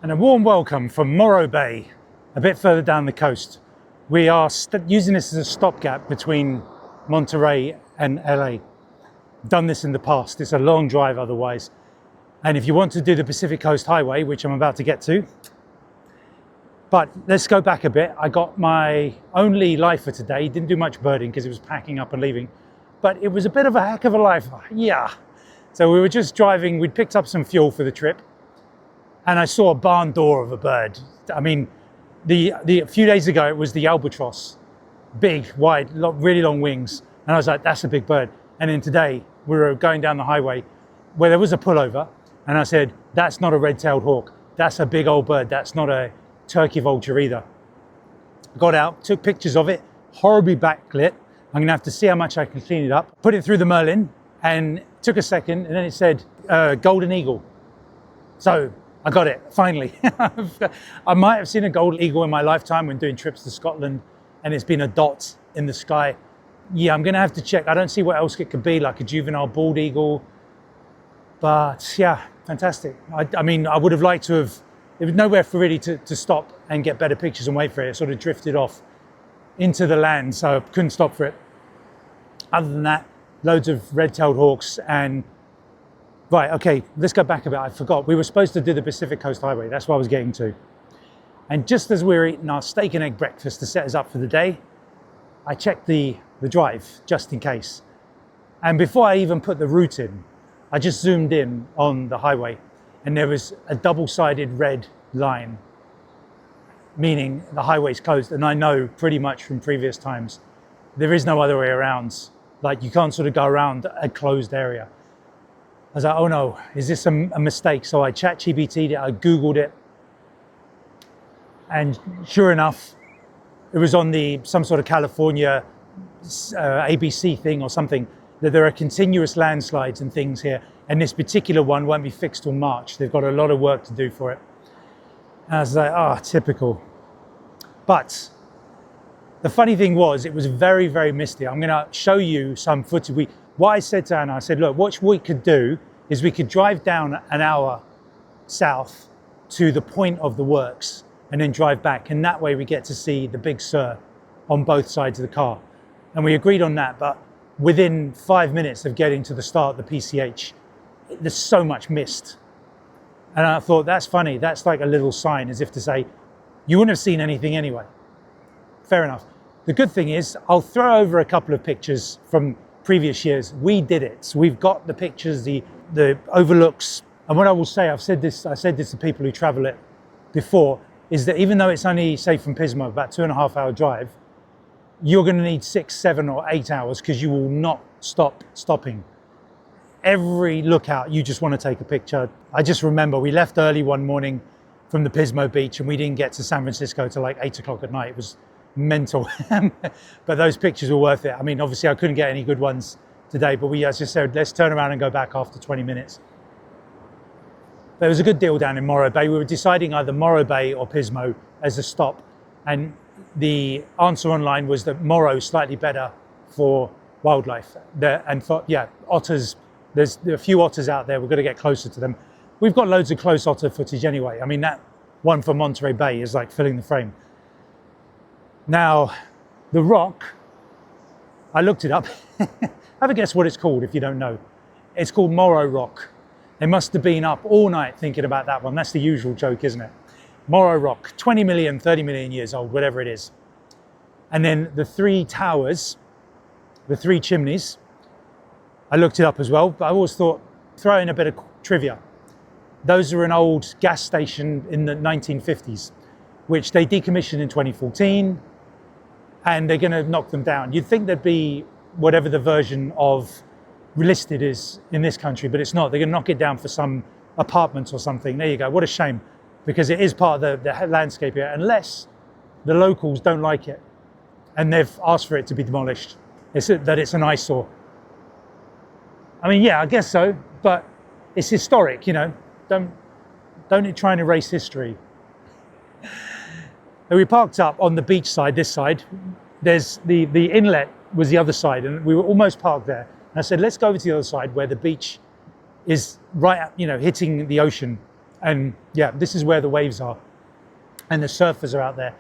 And a warm welcome from Morro Bay, a bit further down the coast. We are using this as a stopgap between Monterey and LA. Done this in the past. It's a long drive otherwise. And if you want to do the Pacific Coast Highway, which I'm about to get to, but let's go back a bit. I got my only LIFER today. Didn't do much birding because it was packing up and leaving, but it was a bit of a heck of a LIFER. Yeah. So we were just driving. We'd picked up some fuel for the trip, and I saw a barn door of a bird. I mean, a few days ago it was the albatross, big, wide, really long wings, and I was like, that's a big bird. And then today we were going down the highway where there was a pullover, and I said, that's not a red-tailed hawk. That's a big old bird. That's not a turkey vulture either. Got out, took pictures of it, horribly backlit. I'm gonna have to see how much I can clean it up. Put it through the Merlin, and took a second, and then it said golden eagle. So I got it, finally. I might have seen a golden eagle in my lifetime when doing trips to Scotland, and it's been a dot in the sky. Yeah, I'm gonna have to check. I don't see what else it could be, like a juvenile bald eagle. But yeah, fantastic. I mean, I would have liked to have, there was nowhere for really to stop and get better pictures and wait for it. It sort of drifted off into the land, so I couldn't stop for it. Other than that, loads of red-tailed hawks. And right, okay, let's go back a bit. I forgot. We were supposed to do the Pacific Coast Highway. That's what I was getting to. And just as we were eating our steak and egg breakfast to set us up for the day, I checked the drive just in case. And before I even put the route in, I just zoomed in on the highway, and there was a double-sided red line, meaning the highway's closed. And I know pretty much from previous times, there is no other way around. Like, you can't sort of go around a closed area. I was like, oh no, is this a mistake? So I ChatGPT'd it, I Googled it. And sure enough, it was on some sort of California ABC thing or something, that there are continuous landslides and things here. And this particular one won't be fixed till March. They've got a lot of work to do for it. And I was like, oh, typical. But the funny thing was, it was very, very misty. I'm gonna show you some footage. What I said to Anna, I said, look, what we could do is we could drive down an hour south to the point of the works and then drive back. And that way we get to see the Big Sur on both sides of the car. And we agreed on that, but within 5 minutes of getting to the start of the PCH, there's so much mist. And I thought, that's funny. That's like a little sign, as if to say, you wouldn't have seen anything anyway. Fair enough. The good thing is, I'll throw over a couple of pictures from previous years. We did it. So we've got the pictures, the overlooks. And what I will say, I said this to people who travel it before, is that even though it's only, say from Pismo, about 2.5 hour drive, you're going to need 6, 7 or 8 hours because you will not stop stopping. Every lookout, you just want to take a picture. I just remember we left early one morning from the Pismo beach, and we didn't get to San Francisco till like 8 o'clock at night. It was mental. But those pictures were worth it. I mean, obviously I couldn't get any good ones today, but we, as I said, let's turn around and go back after 20 minutes. There was a good deal down in Morro Bay. We were deciding either Morro Bay or Pismo as a stop, and the answer online was that Morro is slightly better for wildlife. And for, yeah, otters, there are a few otters out there. We've got to get closer to them. We've got loads of close otter footage anyway. I mean, that one from Monterey Bay is like filling the frame. Now, the rock, I looked it up. Have a guess what it's called if you don't know. It's called Morro Rock. They must have been up all night thinking about that one. That's the usual joke, isn't it? Morro Rock, 20 million, 30 million years old, whatever it is. And then the 3 towers, the 3 chimneys, I looked it up as well, but I always thought, throw in a bit of trivia. Those are an old gas station in the 1950s, which they decommissioned in 2014, and they're going to knock them down. You'd think there'd be whatever the version of listed is in this country, but it's not. They're going to knock it down for some apartments or something. There you go. What a shame, because it is part of the landscape here, unless the locals don't like it and they've asked for it to be demolished. It's an eyesore. I mean, yeah, I guess so, but it's historic, you know. Don't try and erase history. And we parked up on the beach side, this side. There's the inlet was the other side, and we were almost parked there. And I said, let's go over to the other side where the beach is right, you know, hitting the ocean. And yeah, this is where the waves are and the surfers are out there.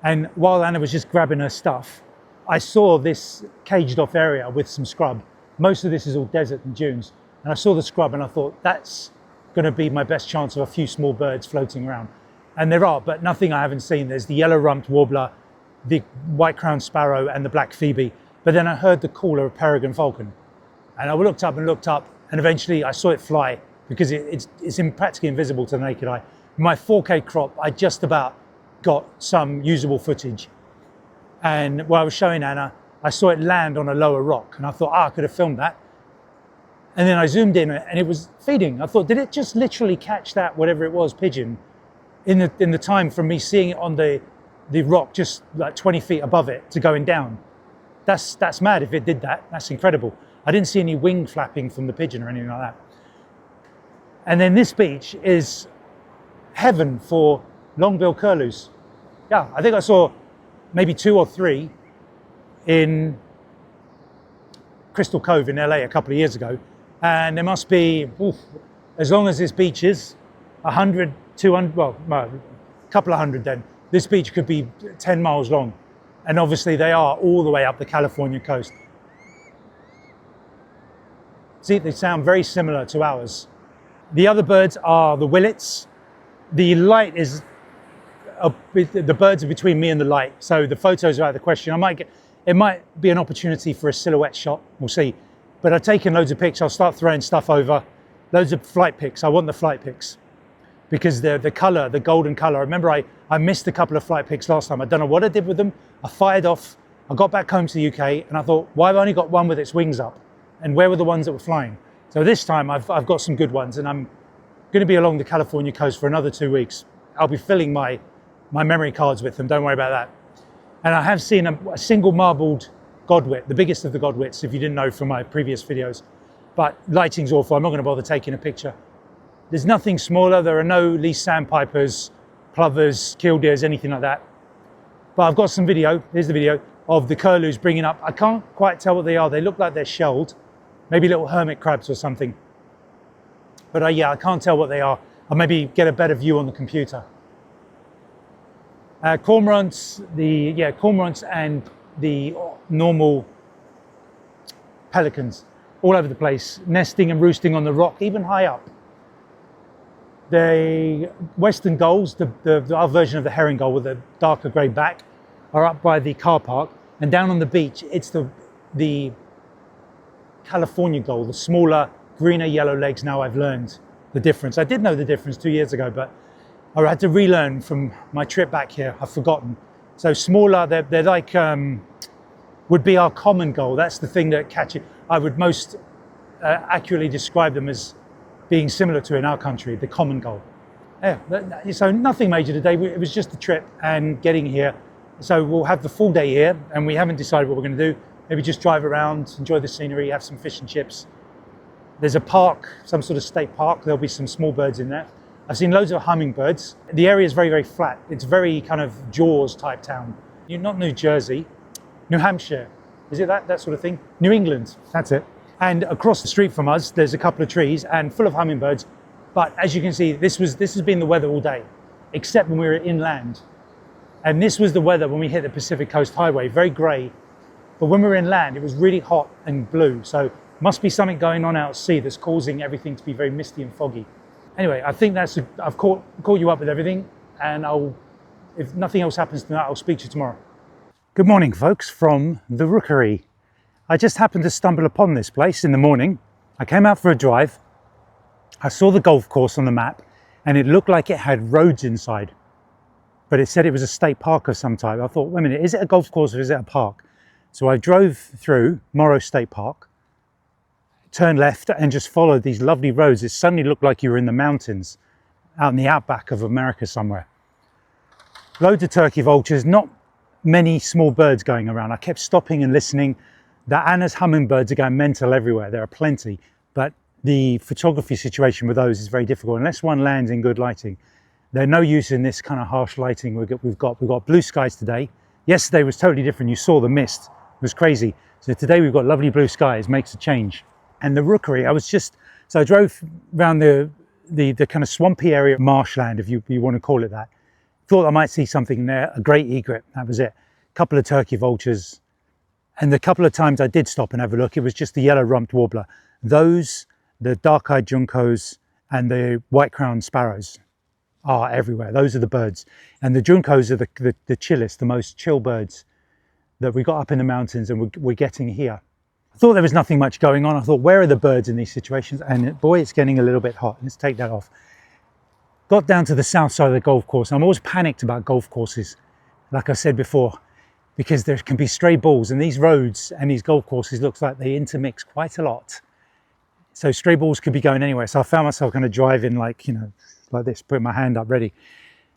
And while Anna was just grabbing her stuff, I saw this caged off area with some scrub. Most of this is all desert and dunes. And I saw the scrub and I thought, that's going to be my best chance of a few small birds floating around. And there are, but nothing I haven't seen. There's the yellow-rumped warbler, the white-crowned sparrow, and the black phoebe. But then I heard the call of a peregrine falcon. And I looked up, and eventually I saw it fly, because it's practically invisible to the naked eye. My 4K crop, I just about got some usable footage. And while I was showing Anna, I saw it land on a lower rock, and I thought, I could have filmed that. And then I zoomed in, and it was feeding. I thought, did it just literally catch that, whatever it was, pigeon, in the time from me seeing it on the rock just like 20 feet above it to going down? That's mad if it did that. That's incredible. I didn't see any wing flapping from the pigeon or anything like that. And then this beach is heaven for long-billed curlews. Yeah, I think I saw maybe 2 or 3 in Crystal Cove in LA a couple of years ago. And there must be, as long as this beach is 100, 200, well, a couple of hundred then, this beach could be 10 miles long. And obviously they are all the way up the California coast. See, they sound very similar to ours. The other birds are the willets. The light is, the birds are between me and the light, so the photos are out of the question. It might be an opportunity for a silhouette shot, we'll see. But I've taken loads of pics, I'll start throwing stuff over. Loads of flight pics, I want the flight pics. Because the color, the golden color, I remember I missed a couple of flight pics last time. I don't know what I did with them. I fired off, I got back home to the UK, and I thought, why have I only got one with its wings up? And where were the ones that were flying? So this time I've got some good ones, and I'm going to be along the California coast for another 2 weeks. I'll be filling my memory cards with them, don't worry about that. And I have seen a single marbled godwit, the biggest of the godwits, if you didn't know from my previous videos. But lighting's awful, I'm not going to bother taking a picture. There's nothing smaller, there are no least sandpipers, plovers, killdeers, anything like that. But I've got some video, here's the video, of the curlews bringing up. I can't quite tell what they are, they look like they're shelled, maybe little hermit crabs or something. But yeah, I can't tell what they are. I'll maybe get a better view on the computer. Cormorants, cormorants and the normal pelicans all over the place, nesting and roosting on the rock, even high up. The western gulls, our version of the herring gull with the darker grey back, are up by the car park, and down on the beach, it's the California gull, the smaller, greener yellow legs. Now I've learned the difference. I did know the difference 2 years ago, but I had to relearn from my trip back here. I've forgotten. So smaller, they're like, would be our common gull. That's the thing that catches. I would most accurately describe them as being similar to in our country, the common gull. Yeah, so nothing major today. It was just a trip and getting here. So we'll have the full day here, and we haven't decided what we're going to do. Maybe just drive around, enjoy the scenery, have some fish and chips. There's a park, some sort of state park. There'll be some small birds in there. I've seen loads of hummingbirds. The area is very, very flat. It's very kind of Jaws type town. You're not New Jersey, New Hampshire. Is it that sort of thing? New England, that's it. And across the street from us, there's a couple of trees and full of hummingbirds. But as you can see, this has been the weather all day, except when we were inland. And this was the weather when we hit the Pacific Coast Highway, very grey. But when we were inland, it was really hot and blue. So must be something going on out at sea that's causing everything to be very misty and foggy. Anyway, I think I've caught you up with everything, and if nothing else happens tonight, I'll speak to you tomorrow. Good morning, folks, from the Rookery. I just happened to stumble upon this place in the morning. I came out for a drive. I saw the golf course on the map, and it looked like it had roads inside, but it said it was a state park of some type. I thought, wait a minute, is it a golf course or is it a park? So I drove through Morro State Park, turned left and just followed these lovely roads. It suddenly looked like you were in the mountains, out in the outback of America somewhere. Loads of turkey vultures, not many small birds going around. I kept stopping and listening. The Anna's hummingbirds are going mental everywhere. There are plenty, but the photography situation with those is very difficult unless one lands in good lighting. They're no use in this kind of harsh lighting we've got blue skies today. Yesterday was totally different. You saw the mist, it was crazy. So today we've got lovely blue skies, makes a change. And the Rookery, I drove around the the kind of swampy area, marshland, if you want to call it that. Thought I might see something there, a great egret, that was it. A couple of turkey vultures. And the couple of times I did stop and have a look, it was just the yellow-rumped warbler. Those, the dark-eyed juncos and the white-crowned sparrows are everywhere. Those are the birds. And the juncos are the chillest, the most chill birds that we got up in the mountains and we're getting here. I thought there was nothing much going on. I thought, where are the birds in these situations? And boy, it's getting a little bit hot. Let's take that off. Got down to the south side of the golf course. I'm always panicked about golf courses, like I said before, because there can be stray balls, and these roads and these golf courses looks like they intermix quite a lot. So stray balls could be going anywhere. So I found myself kind of driving like, you know, like this, putting my hand up ready,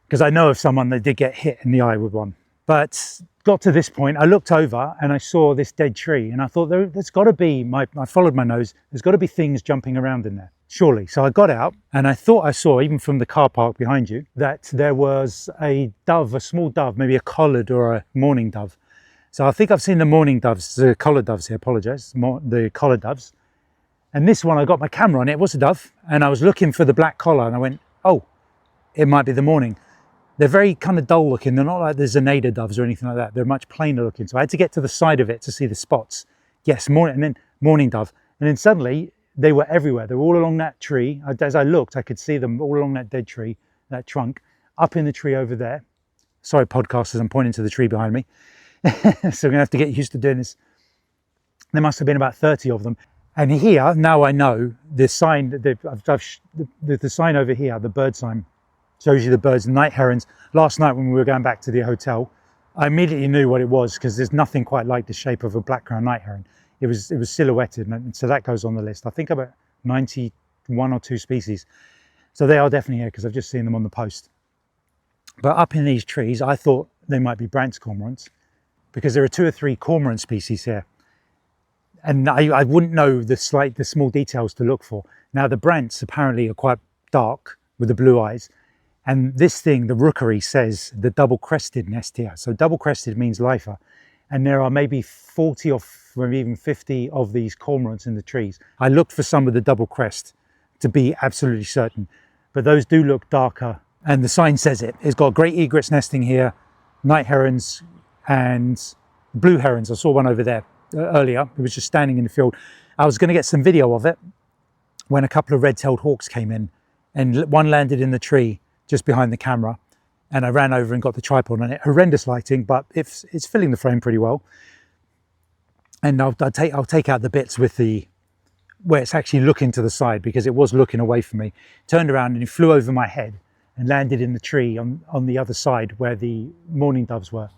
because I know of someone that did get hit in the eye with one. But got to this point, I looked over and I saw this dead tree, and I thought there's got to be, I followed my nose, there's got to be things jumping around in there, surely. So I got out and I thought I saw, even from the car park behind you, that there was a dove, a small dove, maybe a collared or a mourning dove. So I think I've seen the mourning doves, the collared doves here, apologise, the collared doves. And this one, I got my camera on it, was a dove, and I was looking for the black collar, and I went, oh, it might be the mourning. They're very kind of dull looking. They're not like the Zanada doves or anything like that. They're much plainer looking. So I had to get to the side of it to see the spots. Yes, morning, and then mourning dove. And then suddenly they were everywhere. They were all along that tree. As I looked, I could see them all along that dead tree, that trunk, up in the tree over there. Sorry, podcasters, I'm pointing to the tree behind me. So we're gonna have to get used to doing this. There must have been about 30 of them. And here, now I know, the sign, the sign over here, the bird sign, shows you the birds, night herons. Last night when we were going back to the hotel, I immediately knew what it was, because there's nothing quite like the shape of a black-crowned night heron. It was silhouetted, and so that goes on the list. I think about 91 or 2 species. So they are definitely here, because I've just seen them on the post. But up in these trees, I thought they might be Brandt's cormorants, because there are 2 or 3 cormorant species here. And I wouldn't know the small details to look for. Now the Brandts apparently are quite dark with the blue eyes. And this thing, the Rookery, says the double-crested nest here. So double-crested means LIFER. And there are maybe 40 or maybe even 50 of these cormorants in the trees. I looked for some with the double crest to be absolutely certain, but those do look darker. And the sign says it. It's got great egrets nesting here, night herons and blue herons. I saw one over there earlier. It was just standing in the field. I was going to get some video of it when a couple of red-tailed hawks came in, and one landed in the tree just behind the camera, and I ran over and got the tripod on it. Horrendous lighting, but it's filling the frame pretty well. And I'll take out the bits with the where it's actually looking to the side, because it was looking away from me. Turned around and it flew over my head and landed in the tree on the other side where the mourning doves were.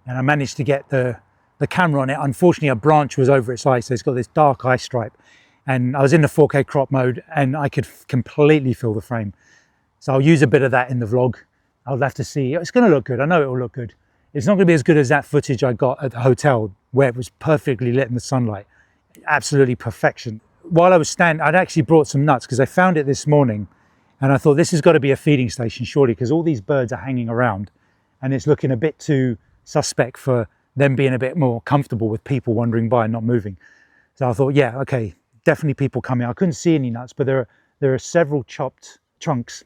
And I managed to get the camera on it. Unfortunately, a branch was over its eye, so it's got this dark eye stripe. And I was in the 4K crop mode, and I could completely fill the frame. So I'll use a bit of that in the vlog. I'll have to see. It's going to look good. I know it will look good. It's not going to be as good as that footage I got at the hotel, where it was perfectly lit in the sunlight. Absolutely perfection. While I was standing, I'd actually brought some nuts, because I found it this morning, and I thought this has got to be a feeding station, surely, because all these birds are hanging around, and it's looking a bit too suspect for them being a bit more comfortable with people wandering by and not moving. So I thought, yeah, okay, definitely people coming. I couldn't see any nuts, but there are several chopped trunks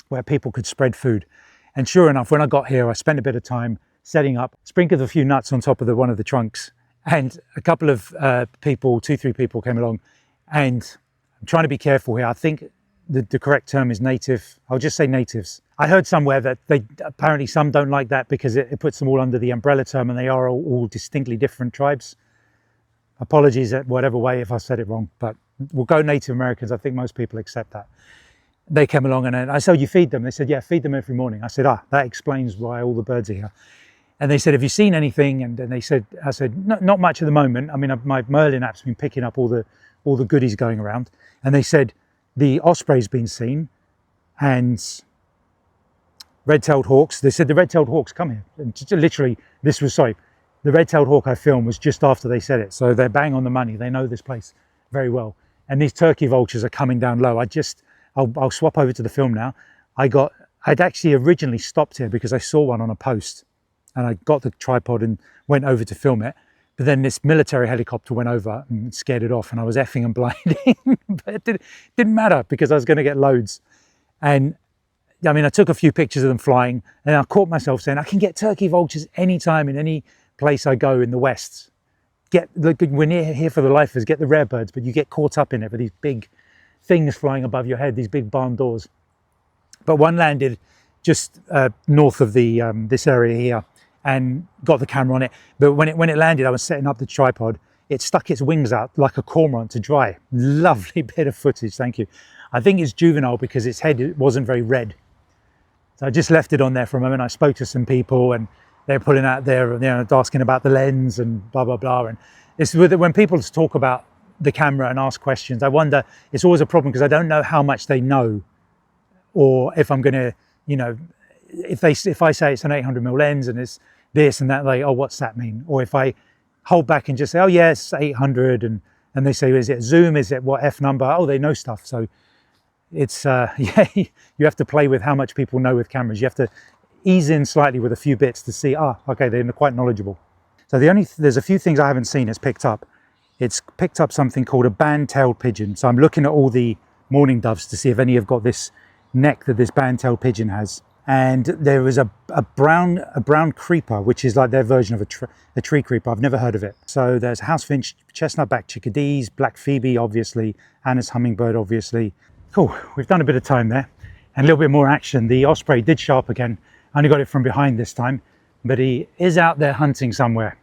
where people could spread food. And sure enough, when I got here, I spent a bit of time setting up, sprinkled a few nuts on top of one of the trunks, and a couple of people, 2-3 people came along. And I'm trying to be careful here. I think the correct term is native. I'll just say natives. I heard somewhere that apparently some don't like that, because it puts them all under the umbrella term, and they are all distinctly different tribes. Apologies at whatever way if I said it wrong, but we'll go Native Americans. I think most people accept that. They came along, and I said, you feed them? They said, yeah, feed them every morning. I said, that explains why all the birds are here. And they said, have you seen anything? And I said, not much at the moment. I mean, my Merlin app's been picking up all the goodies going around. And they said, the osprey's been seen, and red-tailed hawks. They said the red-tailed hawks come here. And literally, the red-tailed hawk I filmed was just after they said it. So they're bang on the money. They know this place very well. And these turkey vultures are coming down low. I'll swap over to the film now. I'd actually originally stopped here because I saw one on a post, and I got the tripod and went over to film it. But then this military helicopter went over and scared it off, and I was effing and blinding. But it didn't matter because I was going to get loads. And I mean, I took a few pictures of them flying, and I caught myself saying, I can get turkey vultures anytime in any place I go in the West. We're near here for the lifers, get the rare birds, but you get caught up in it with these big things flying above your head, these big barn doors. But one landed just north of the this area here, and got the camera on it. But when it landed, I was setting up the tripod. It stuck its wings out like a cormorant to dry. Lovely bit of footage, thank you. I think it's juvenile because its head wasn't very red. So I just left it on there for a moment. I spoke to some people, and they're pulling out there, asking about the lens and blah, blah, blah. And it's when people talk about the camera and ask questions, I wonder, it's always a problem because I don't know how much they know, or if I'm going to, if I say it's an 800mm lens and it's this and that, like, oh, what's that mean? Or if I hold back and just say, oh yes, 800, and they say, is it zoom? Is it what F number? Oh, they know stuff. So it's, yeah, you have to play with how much people know with cameras. You have to ease in slightly with a few bits to see, okay, they're quite knowledgeable. So there's a few things I haven't seen it's picked up. It's picked up something called a band-tailed pigeon. So I'm looking at all the mourning doves to see if any have got this neck that this band-tailed pigeon has. And there is a brown creeper, which is like their version of a tree creeper. I've never heard of it. So there's house finch, chestnut-backed chickadees, black phoebe, obviously, Anna's hummingbird, obviously. Cool, we've done a bit of time there and a little bit more action. The osprey did show up again. I only got it from behind this time, but he is out there hunting somewhere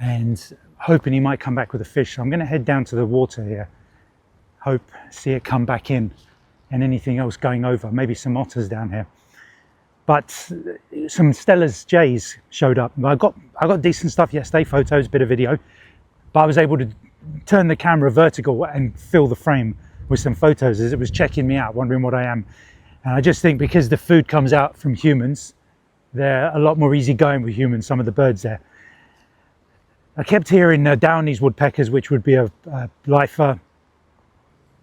and hoping he might come back with a fish. So I'm going to head down to the water here, see it come back in, and anything else going over, maybe some otters down here. But some Stellar's jays showed up. I got decent stuff yesterday, photos, bit of video, but I was able to turn the camera vertical and fill the frame with some photos as it was checking me out, wondering what I am. And I just think because the food comes out from humans, they're a lot more easygoing with humans, some of the birds there. I kept hearing Downey's woodpeckers, which would be a lifer,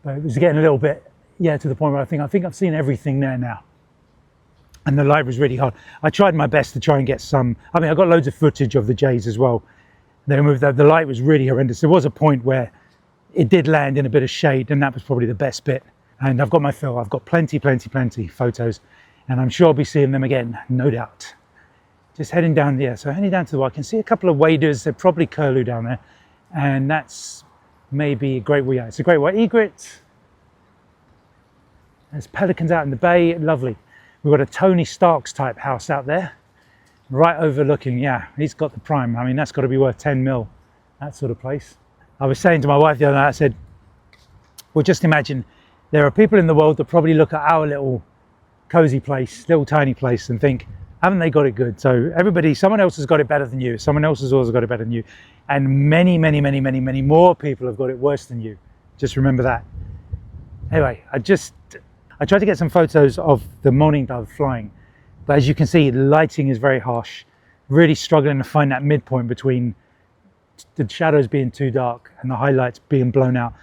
but it was getting a little bit, to the point where I think I've seen everything there now. And the light was really hard. I tried my best to try and get some, I got loads of footage of the jays as well. They moved, the light was really horrendous. There was a point where it did land in a bit of shade, and that was probably the best bit. And I've got my fill. I've got plenty photos, and I'm sure I'll be seeing them again, no doubt. Just heading down there. So heading down to the water, I can see a couple of waders. They're probably curlew down there, and that's maybe a great white. Yeah, it's a great white egret. There's pelicans out in the bay, lovely. We've got a Tony Stark's type house out there, right overlooking. Yeah, he's got the prime. That's got to be worth 10 mil, that sort of place. I was saying to my wife the other night, I said, well, just imagine there are people in the world that probably look at our little cozy place, little tiny place, and think, haven't they got it good? So someone else has got it better than you. Someone else has also got it better than you. And many, many, many, many, many more people have got it worse than you. Just remember that. Anyway, I tried to get some photos of the mourning dove flying, but as you can see, the lighting is very harsh. Really struggling to find that midpoint between the shadows being too dark and the highlights being blown out.